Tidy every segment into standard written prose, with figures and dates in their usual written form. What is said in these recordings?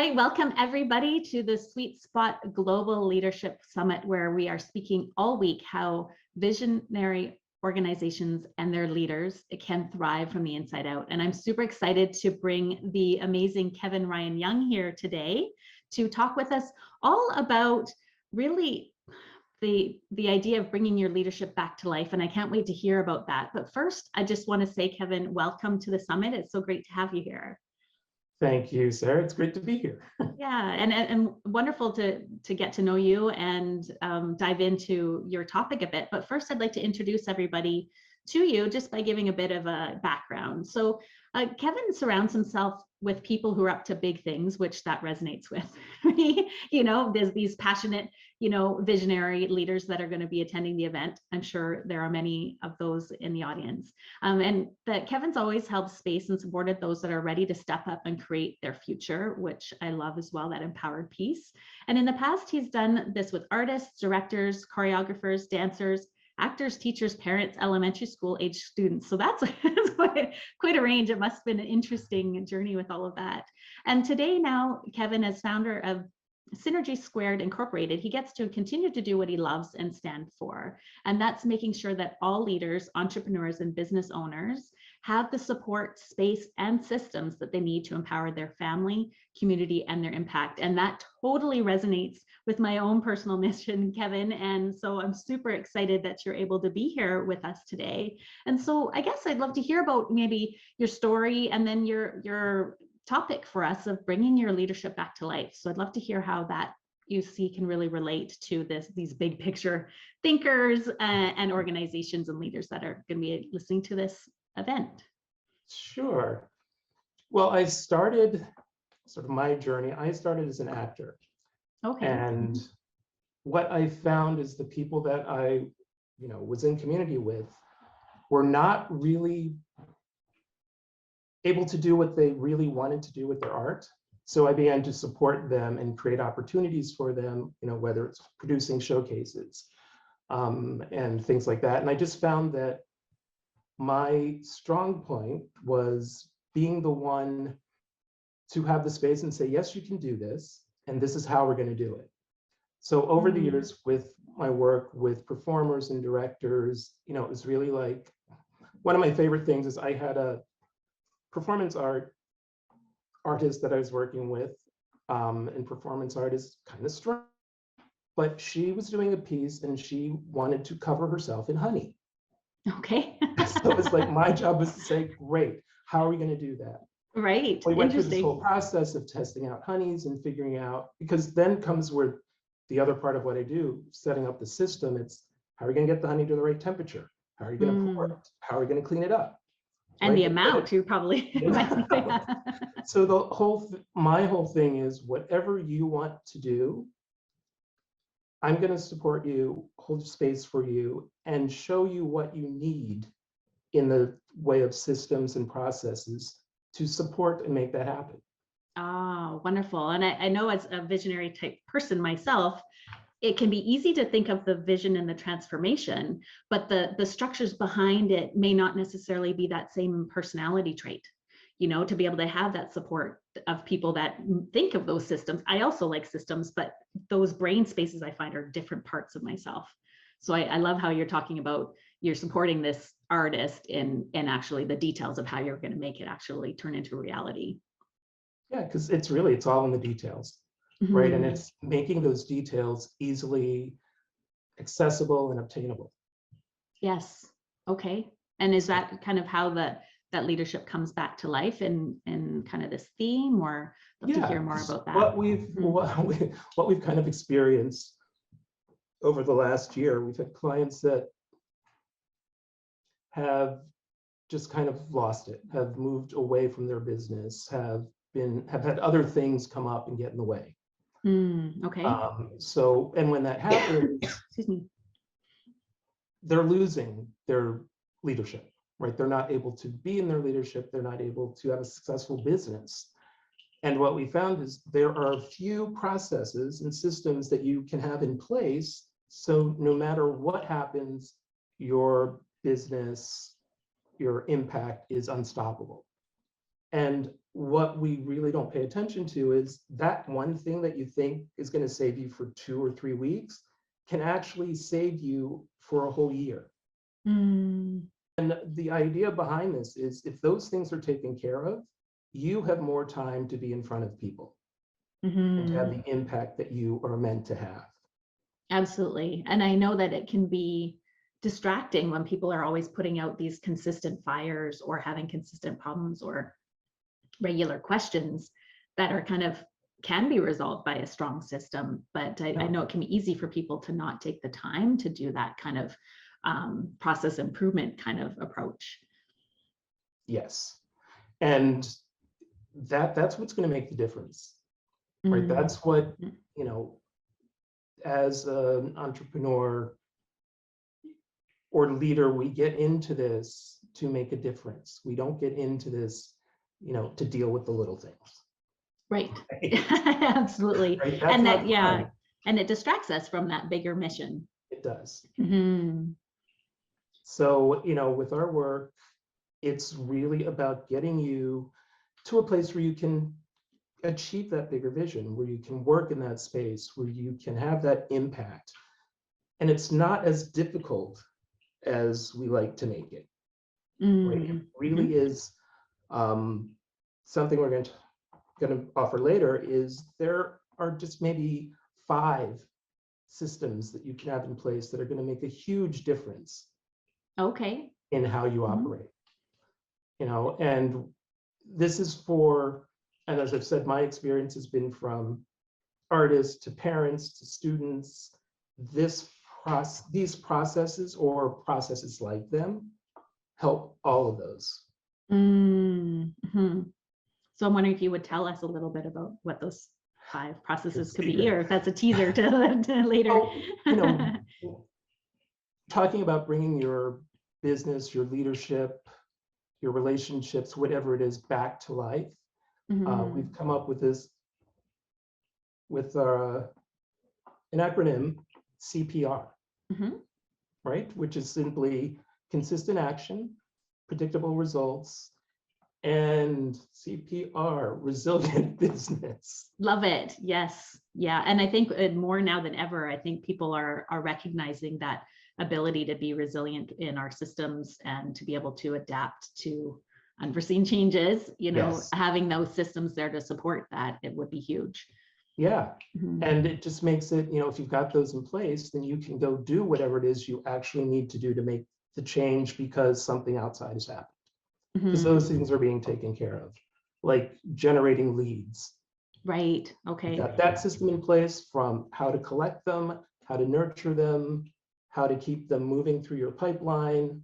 right, welcome everybody to the Sweet Spot Global Leadership Summit, where we are speaking all week how visionary organizations and their leaders can thrive from the inside out. And I'm super excited to bring the amazing Kevin Ryan Young here today to talk with us all about really the idea of bringing your leadership back to life. And I can't wait to hear about that. But first, I just want to say, Kevin, welcome to the summit. It's so great to have you here. Thank you, Sarah. It's great to be here. Yeah, and wonderful to get to know you and dive into your topic a bit. But first, I'd like to introduce everybody to you just by giving a bit of a background. So Kevin surrounds himself with people who are up to big things, which that resonates with me. There's these passionate, visionary leaders that are going to be attending the event. I'm sure there are many of those in the audience. And that Kevin's always held space and supported those that are ready to step up and create their future, which I love as well, that empowered piece. And in the past, he's done this with artists, directors, choreographers, dancers, actors, teachers, parents, elementary school age students. So that's quite a range. It must have been an interesting journey with all of that. And today now, Kevin, as founder of Synergy Squared Incorporated, he gets to continue to do what he loves and stand for. And that's making sure that all leaders, entrepreneurs, and business owners have the support, space, and systems that they need to empower their family, community, and their impact. And that totally resonates with my own personal mission, Kevin. And so I'm super excited that you're able to be here with us today. And so I guess I'd love to hear about maybe your story and then your topic for us of bringing your leadership back to life. So I'd love to hear how that you see can really relate to these big picture thinkers and organizations and leaders that are going to be listening to this event. Sure. Well, I started sort of my journey. I started as an actor. Okay. And what I found is the people that I, was in community with were not really able to do what they really wanted to do with their art. So I began to support them and create opportunities for them, whether it's producing showcases and things like that. And I just found that my strong point was being the one to have the space and say, yes, you can do this, and this is how we're going to do it. So over the years with my work with performers and directors, it was really like, one of my favorite things is I had a performance artist that I was working with, and performance art is kind of strong, but she was doing a piece and she wanted to cover herself in honey. Okay. So it was like my job was to say, great, how are we going to do that? Right. We went through this whole process of testing out honeys and figuring out, because then comes where the other part of what I do, setting up the system. It's how are we going to get the honey to the right temperature? How are you going to pour it? How are we going to clean it up? And right? The amount you probably. So my whole thing is whatever you want to do, I'm going to support you, hold space for you, and show you what you need in the way of systems and processes to support and make that happen. Oh, wonderful. And I know as a visionary type person myself, it can be easy to think of the vision and the transformation, but the structures behind it may not necessarily be that same personality trait, to be able to have that support of people that think of those systems. I also like systems, but those brain spaces I find are different parts of myself. So I love how you're talking about you're supporting this artist in actually the details of how you're going to make it actually turn into reality. Yeah, because it's all in the details, right? And it's making those details easily accessible and obtainable. Yes. Okay. And is that kind of how that leadership comes back to life in kind of this theme, or love to hear more about that? What we've kind of experienced over the last year, we've had clients that have just kind of lost it, have moved away from their business, have had other things come up and get in the way. Okay. And when that happens, excuse me, they're losing their leadership, right? They're not able to be in their leadership. They're not able to have a successful business. And what we found is there are a few processes and systems that you can have in place. So no matter what happens, your business, your impact is unstoppable. And what we really don't pay attention to is that one thing that you think is going to save you for 2 or 3 weeks can actually save you for a whole year. Mm, And the idea behind this is if those things are taken care of, you have more time to be in front of people and to have mhm. the impact that you are meant to have. Absolutely. And I know that it can be distracting when people are always putting out these consistent fires or having consistent problems or regular questions that are kind of can be resolved by a strong system. But I Yeah. know it can be easy for people to not take the time to do that kind of process improvement kind of approach. Yes. And that's what's going to make the difference, right? Mm, That's what, you know, as an entrepreneur or leader, we get into this to make a difference. We don't get into this, to deal with the little things. right. Right? Absolutely. Right? That's And not that, yeah, fun. and it distracts us from that bigger mission. It does. Mhm. So, with our work, it's really about getting you to a place where you can achieve that bigger vision, where you can work in that space, where you can have that impact. And it's not as difficult as we like to make it, right? It Mm, really mhm. is something we're going to offer later is there are just maybe 5 systems that you can have in place that are going to make a huge difference Okay. in how you Mhm. operate. And this is for, and as I've said, my experience has been from artists to parents to students. These processes or processes like them help all of those. Mhm. So I'm wondering if you would tell us a little bit about what those 5 processes It's could be, secret. or if that's a teaser to later. Well, talking about bringing your business, your leadership, your relationships, whatever it is, back to life. We've Mhm. come up with this with an acronym, CPR, Mhm. right? Which is simply consistent action, predictable results, and CPR, resilient business. Love it. Yes. Yeah. And I think more now than ever, I think people are recognizing that ability to be resilient in our systems and to be able to adapt to unforeseen changes, Yes. having those systems there to support that, it would be huge. Yeah. Mhm. And it just makes it, if you've got those in place, then you can go do whatever it is you actually need to do to make the change because something outside has happened. Because Mhm. those things are being taken care of, like generating leads. Right. You've Okay. got that system in place from how to collect them, how to nurture them, how to keep them moving through your pipeline.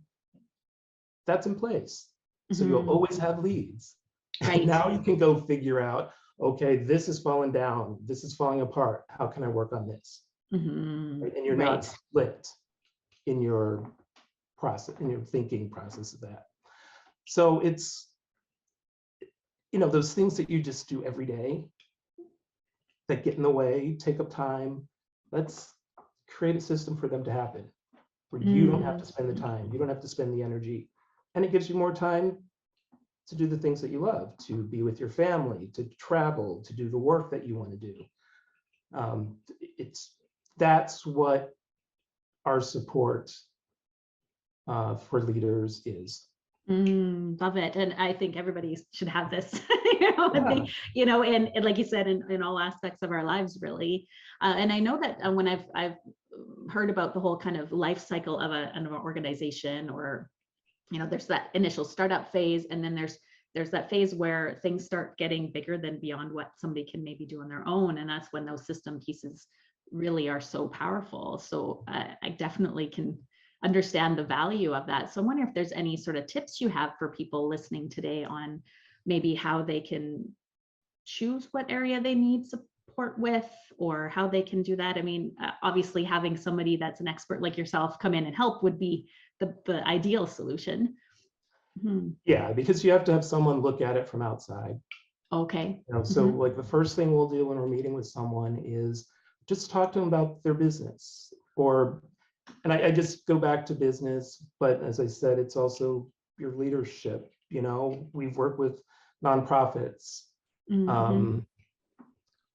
That's in place. So you'll Mhm. always have leads. And Right. now you can go figure out, okay, this is falling down, this is falling apart. How can I work on this? Mhm. Right? And you're not Right. split in your process, in your thinking process of that. So it's, those things that you just do every day that get in the way, take up time. Let's create a system for them to happen where you don't have to Mm. spend the time, you don't have to spend the energy, and it gives you more time to do the things that you love, to be with your family, to travel, to do the work that you want to do. That's what our support for leaders is. Love it. And I think everybody should have this, Yeah. and like you said, in all aspects of our lives, really. And I know that when I've heard about the whole kind of life cycle of an organization, or, there's that initial startup phase, and then there's that phase where things start getting bigger than beyond what somebody can maybe do on their own. And that's when those system pieces really are so powerful. So I definitely can understand the value of that. So I wonder if there's any sort of tips you have for people listening today on maybe how they can choose what area they need support with, or how they can do that. I mean, obviously having somebody that's an expert like yourself come in and help would be the ideal solution. Yeah, because you have to have someone look at it from outside. Okay. So like the first thing we'll do when we're meeting with someone is just talk to them about their business, and I just go back to business, but as I said, it's also your leadership. We've worked with nonprofits. Mm-hmm.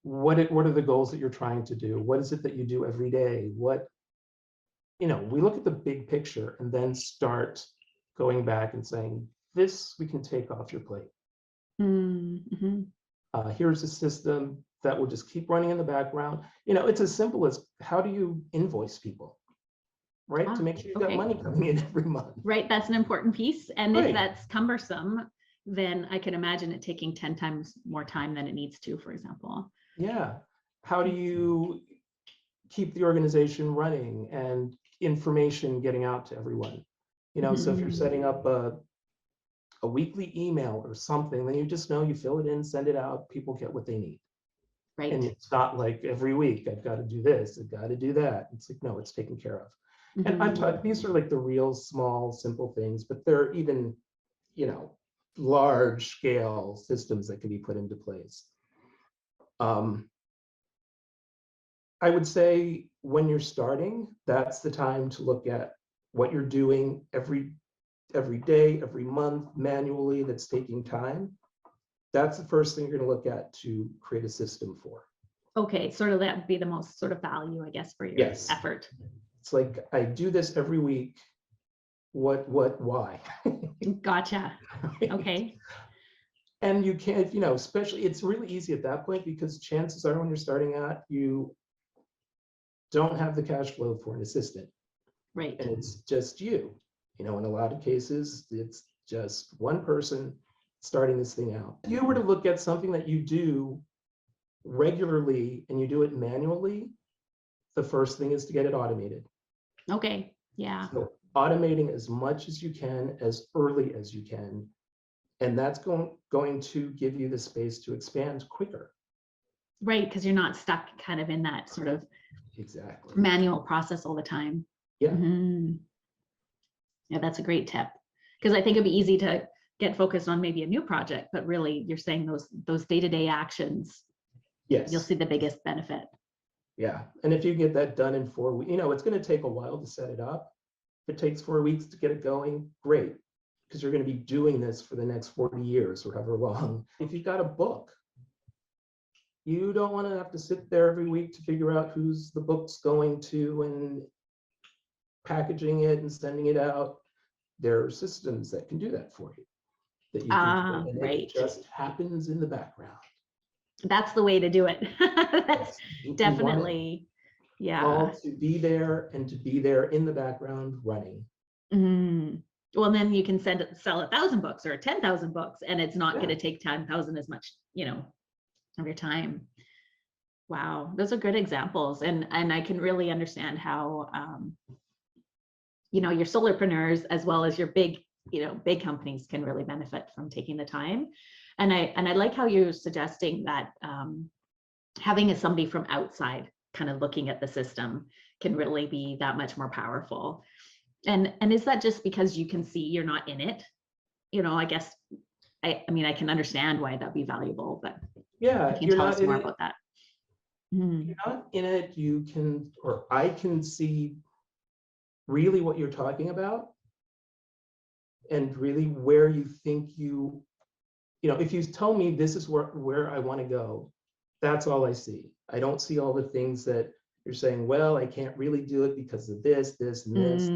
What are the goals that you're trying to do? What is it that you do every day? We look at the big picture and then start going back and saying, this we can take off your plate. Mm-hmm. Here's a system that will just keep running in the background. It's as simple as, how do you invoice people, right? To make sure you've got money coming in every month. Right, that's an important piece. And Right. if that's cumbersome, then I can imagine it taking 10 times more time than it needs to, for example. Yeah. How do you keep the organization running and information getting out to everyone? So if you're setting up a weekly email or something, then you just know you fill it in, send it out, people get what they need. Right. And it's not like every week I've got to do this, I've got to do that. It's like, no, it's taken care of. And I'm talking, these are like the real small, simple things, but they're even, large scale systems that can be put into place. I would say when you're starting, that's the time to look at what you're doing every day, every month, manually, that's taking time. That's the first thing you're going to look at to create a system for. Okay, sort of that would be the most sort of value, I guess, for your effort. It's like, I do this every week. Why? Gotcha. Okay. And you can't, especially, it's really easy at that point, because chances are when you're starting out, you don't have the cash flow for an assistant. Right. And it's just you. In a lot of cases, it's just one person starting this thing out. If you were to look at something that you do regularly and you do it manually, the first thing is to get it automated. Okay. Yeah. So automating as much as you can, as early as you can. And that's going to give you the space to expand quicker. Right, because you're not stuck kind of in that sort of exactly manual process all the time. Yeah. Yeah, that's a great tip. Because I think it'd be easy to get focused on maybe a new project, but really you're saying those day-to-day actions, yes, you'll see the biggest benefit. Yeah. And if you get that done in 4 weeks, it's going to take a while to set it up. If it takes 4 weeks to get it going, great, because you're going to be doing this for the next 40 years or however long. If you've got a book, you don't want to have to sit there every week to figure out who's the book's going to and packaging it and sending it out. There are systems that can do that for you, that you can do, and right. It just happens in the background. That's the way to do it. That's definitely, all to be there, and to be there in the background running. Well, then you can sell 1,000 books or 10,000 books, and it's not going to take 10,000 as much, of your time. Wow, those are good examples, and I can really understand how your solopreneurs as well as your big companies can really benefit from taking the time. And I like how you're suggesting that having somebody from outside kind of looking at the system can really be that much more powerful. And is that just because you can see you're not in it? I guess I can understand why that'd be valuable, but yeah, you can tell us more about that. You're not in it, you can, or I can see really what you're talking about, and really where you think if you tell me this is where I want to go, that's all I see. I don't see all the things that you're saying, well, I can't really do it because of this, and this.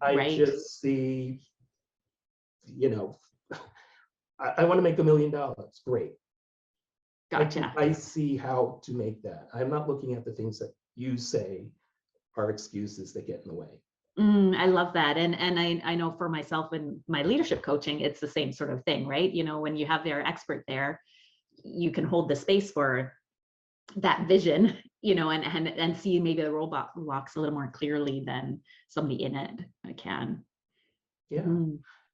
I just see, I want to make $1 million. Great. Gotcha. I see how to make that. I'm not looking at the things that you say are excuses that get in the way. I love that. And I know for myself in my leadership coaching, it's the same sort of thing, right? When you have their expert there, you can hold the space for that vision, and see maybe the robot walks a little more clearly than somebody in it can. Yeah.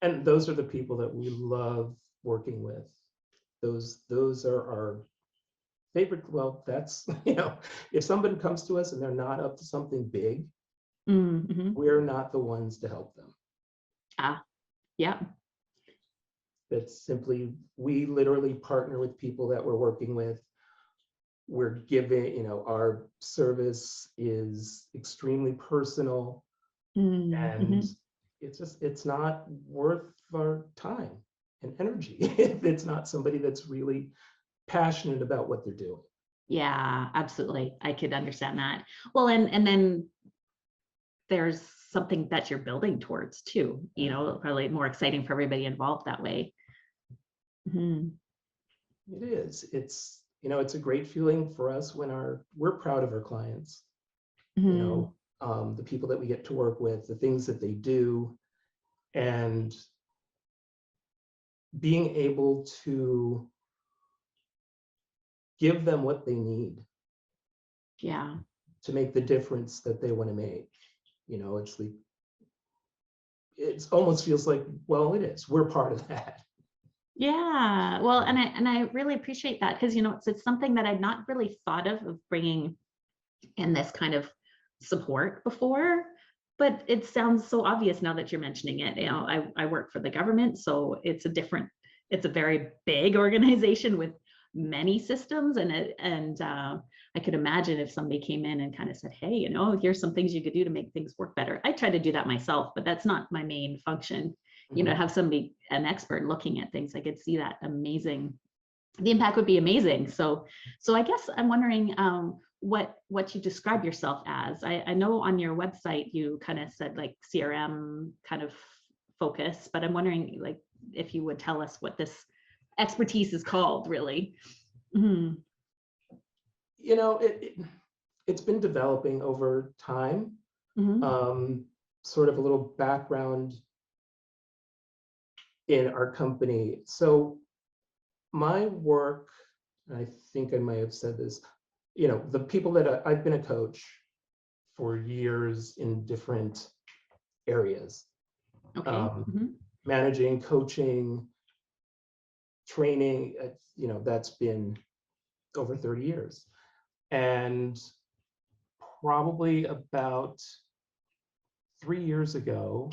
And those are the people that we love working with. Those are our favorite. Well, that's, if somebody comes to us and they're not up to something big, we're not the ones to help them. Yeah. That's simply, we literally partner with people that we're working with. We're giving, our service is extremely personal, and it's not worth our time. and energy if it's not somebody that's really passionate about what they're doing. Yeah, absolutely. I could understand that. Well, and then there's something that you're building towards too, you know, probably more exciting for everybody involved that way. Mhm. It is. It's a great feeling for us when we're proud of our clients, Mhm. the people that we get to work with, the things that they do, and being able to give them what they need Yeah. to make the difference that they want to make. It's like, it almost feels like, well, it is. We're part of that. Yeah. Well, and I really appreciate that because, you know, it's something that I'd not really thought of bringing in this kind of support before, but it sounds so obvious now that you're mentioning it. You know, I work for the government, so it's a very big organization with many systems, and I could imagine if somebody came in and kind of said, hey, you know, here's some things you could do to make things work better. I try to do that myself, but that's not my main function. You know, Mhm. have somebody, an expert looking at things, I could see that amazing, the impact would be amazing. So I guess I'm wondering what you describe yourself as. I know on your website you kind of said like CRM kind of focus, but I'm wondering like if you would tell us what this expertise is called really. Mhm. It's been developing over time. Mhm. Sort of a little background in our company. So my work, and I think I might have said this, the people that I've been a coach for years in different areas, Okay. um, Mhm. managing, coaching, training, that's been over 30 years. And probably about 3 years ago,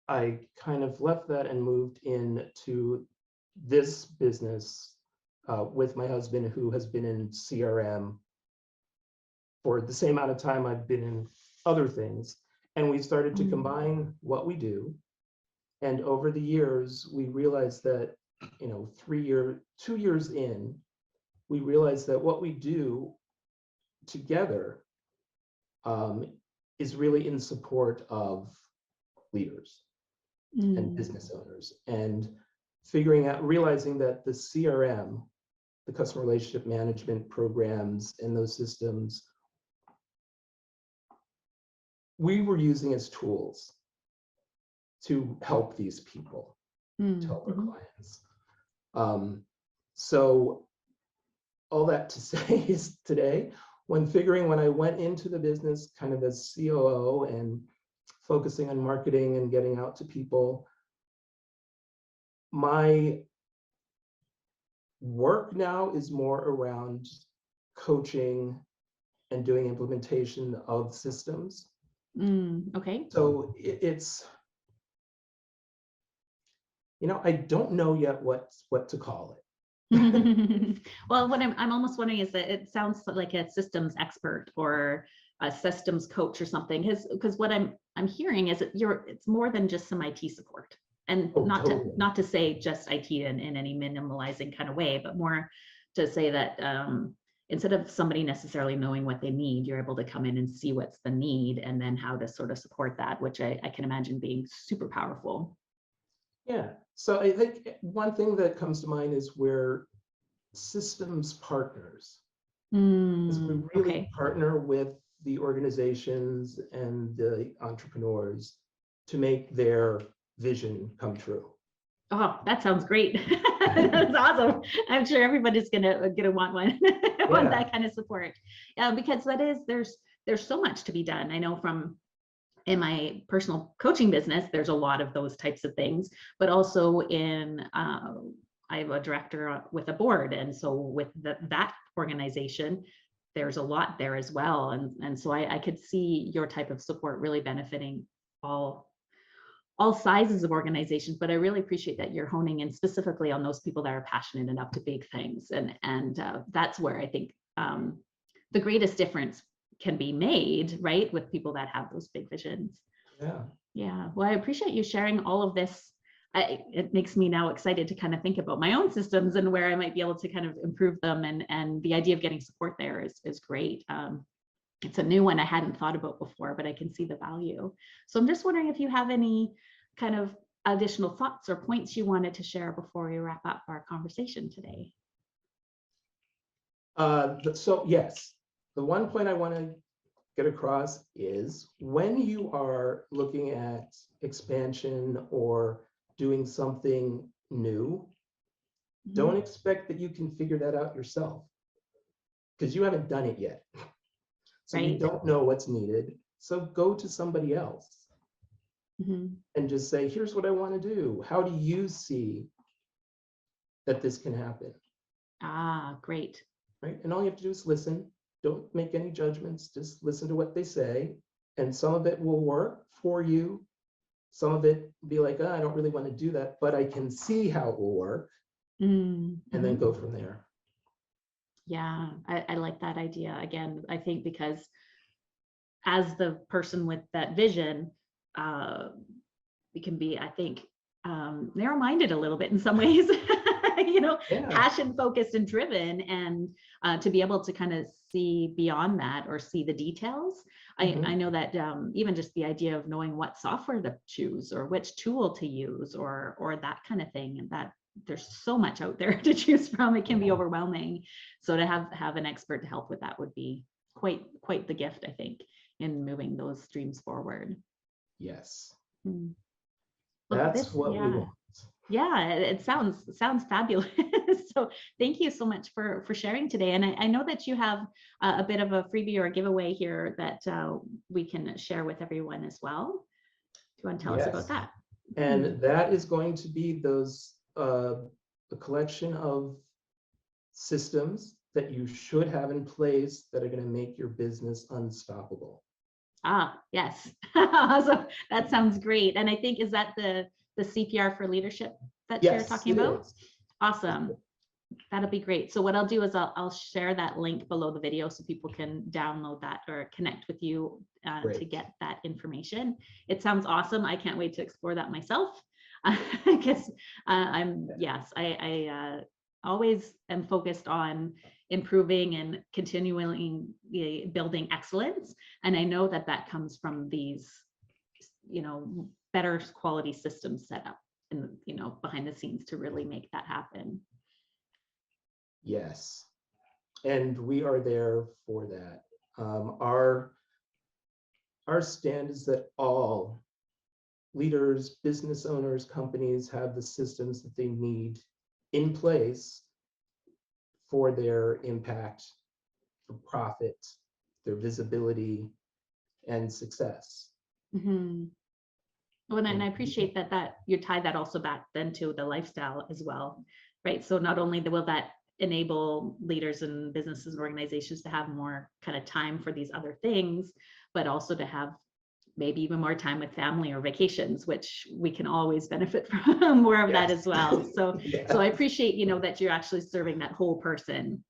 I kind of left that and moved into this business with my husband, who has been in CRM for the same amount of time I've been in other things. And we started to Mm. combine what we do. And over the years, we realized that, 2 years in, we realized that what we do together um, is really in support of leaders and Mm. business owners, and realizing that the CRM, the customer relationship management programs and those systems, we were using as tools to help these people, to Mm. help our Mhm. clients. So all that to say is today, when I went into the business kind of as COO and focusing on marketing and getting out to people, my work now is more around coaching and doing implementation of systems. Mm. Okay. So I don't know yet what to call it. Well, what I'm almost wondering is that it sounds like a systems expert or a systems coach or something. Because what I'm hearing is that it's more than just some IT support, and Oh, not to totally. not to say just IT in any minimalizing kind of way, but more to say that instead of somebody necessarily knowing what they need, you're able to come in and see what's the need and then how to sort of support that, which I can imagine being super powerful. Yeah. So I think one thing that comes to mind is we're systems partners, is we Mm, really okay. partner with the organizations and the entrepreneurs to make their vision come true. Oh, that sounds great. That's awesome. I'm sure everybody's gonna want one, want Yeah. that kind of support. Because there's so much to be done. I know from in my personal coaching business, there's a lot of those types of things, but also I have a director with a board, and so with that organization, there's a lot there as well, and so I could see your type of support really benefiting all all sizes of organizations, but I really appreciate that you're honing in specifically on those people that are passionate and up to big things. And that's where I think the greatest difference can be made, right? With people that have those big visions. Yeah. Yeah. Well, I appreciate you sharing all of this it makes me now excited to kind of think about my own systems and where I might be able to kind of improve them. And the idea of getting support there is great. It's a new one I hadn't thought about before, but I can see the value. So I'm just wondering if you have any kind of additional thoughts or points you wanted to share before we wrap up our conversation today. So yes, the one point I want to get across is when you are looking at expansion or doing something new, don't expect that you can figure that out yourself, because you haven't done it yet. So you Right. don't know what's needed. So go to somebody else and just say, here's what I want to do. How do you see that this can happen? Ah, great. Right. And all you have to do is listen. Don't make any judgments. Just listen to what they say. And some of it will work for you. Some of it be like, oh, I don't really want to do that, but I can see how it will work. And then go from there. Yeah, I like that idea. Again, I think because as the person with that vision, we can be, I think, narrow-minded a little bit in some ways, passion focused and driven, and to be able to kind of see beyond that or see the details. I know that even just the idea of knowing what software to choose or which tool to use or that kind of thing, and that there's so much out there to choose from, it can be overwhelming. So to have an expert to help with that would be quite the gift, I think, in moving those streams forward. Yes. Well, That's what we want. Yeah, it sounds fabulous. So thank you so much for sharing today. And I know that you have a bit of a freebie or a giveaway here that we can share with everyone as well. Do you want to tell us about that? And that is going to be those a collection of systems that you should have in place that are going to make your business unstoppable. Ah, yes. So that sounds great. And I think, is that the CPR for leadership that you're talking about? Is. Awesome. That'll be great. So what I'll do is I'll share that link below the video so people can download that or connect with you to get that information. It sounds awesome. I can't wait to explore that myself. Because I always am focused on improving and continually building excellence. And I know that comes from these, better quality systems set up in, behind the scenes to really make that happen. Yes. And we are there for that. Our stand is that all leaders, business owners, companies have the systems that they need in place for their impact, for profit, their visibility, and success. Well, and I appreciate that you tie that also back then to the lifestyle as well, right? So not only will that enable leaders and businesses and organizations to have more kind of time for these other things, but also to have maybe even more time with family or vacations, which we can always benefit from more of that as well. So, so I appreciate, that you're actually serving that whole person,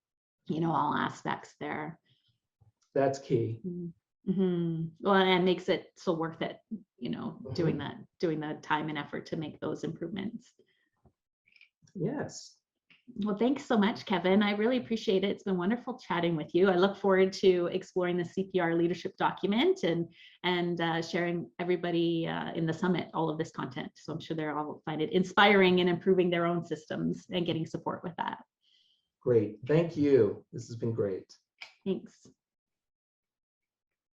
all aspects there. That's key. Well, and makes it so worth it, doing the time and effort to make those improvements. Yes. Well, thanks so much, Kevin. I really appreciate it. It's been wonderful chatting with you. I look forward to exploring the CPR leadership document and sharing everybody in the summit all of this content. So I'm sure they'll all find it inspiring and improving their own systems and getting support with that. Great. Thank you. This has been great. Thanks.